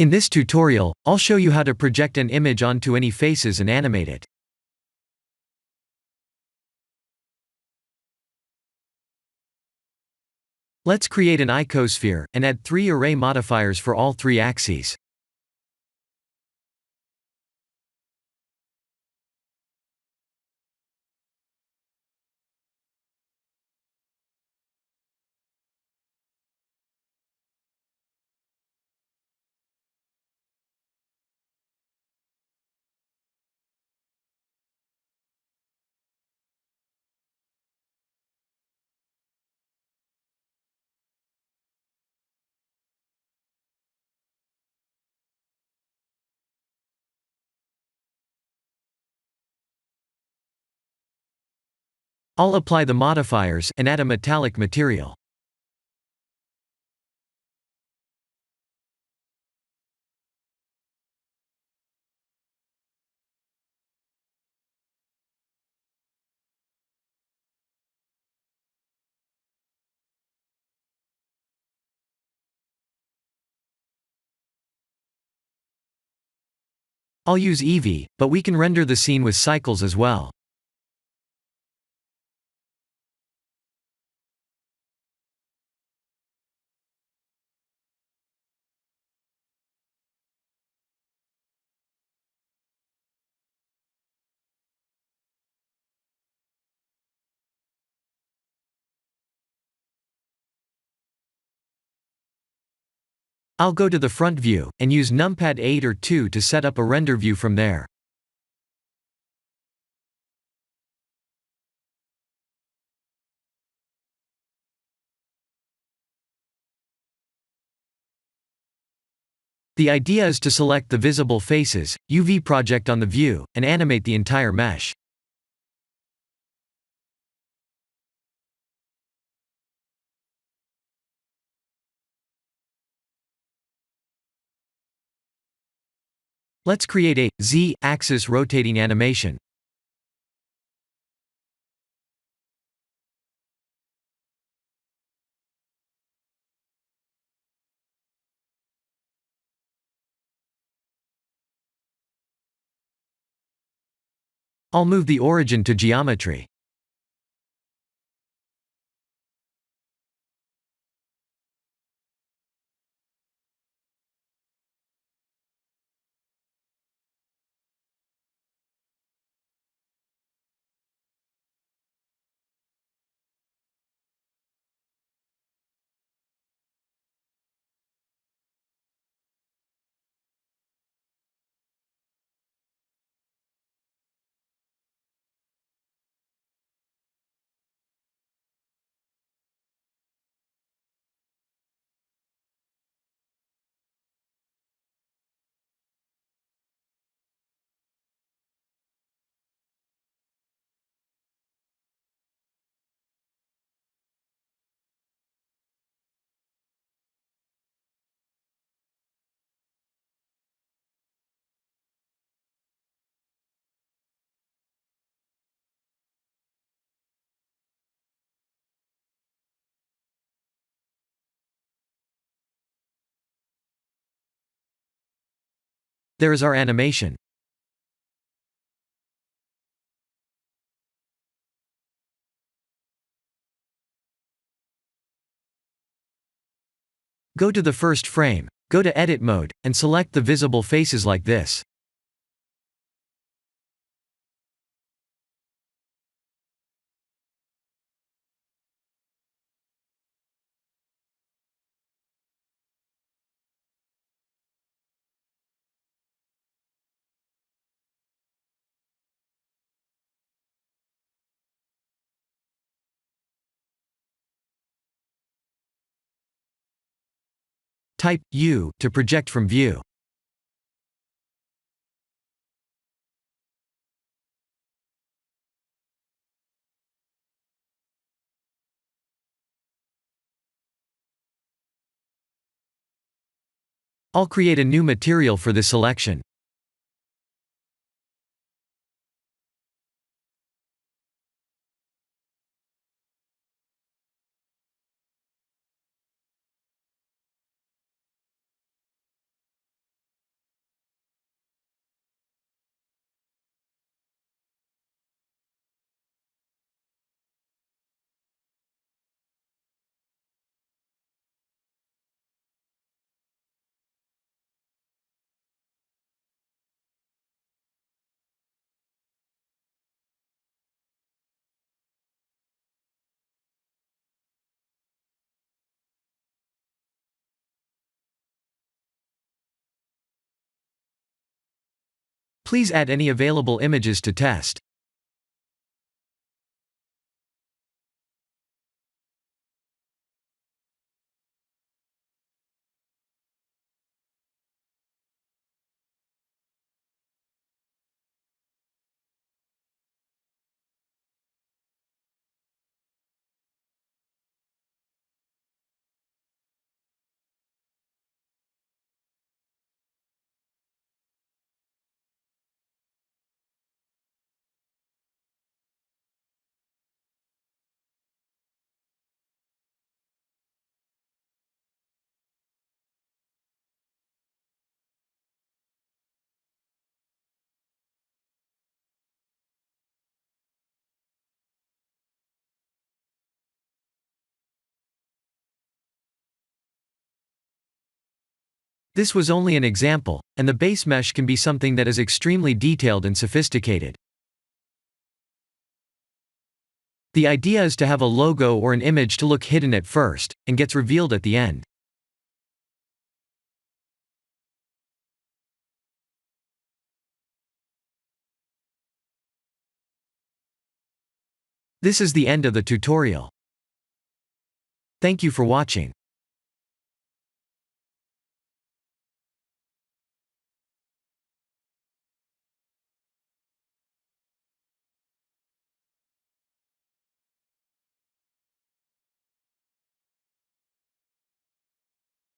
In this tutorial, I'll show you how to project an image onto any faces and animate it. Let's create an icosphere, and add 3 array modifiers for all 3 axes. I'll apply the modifiers and add a metallic material. I'll use Eevee, but we can render the scene with cycles as well. I'll go to the front view, and use numpad 8 or 2 to set up a render view from there. The idea is to select the visible faces, UV project on the view, and animate the entire mesh. Let's create a Z-axis rotating animation. I'll move the origin to geometry. There is our animation. Go to the first frame, go to edit mode, and select the visible faces like this. Type U to project from view. I'll create a new material for this selection. Please add any available images to test. This was only an example, and the base mesh can be something that is extremely detailed and sophisticated. The idea is to have a logo or an image to look hidden at first, and gets revealed at the end. This is the end of the tutorial. Thank you for watching.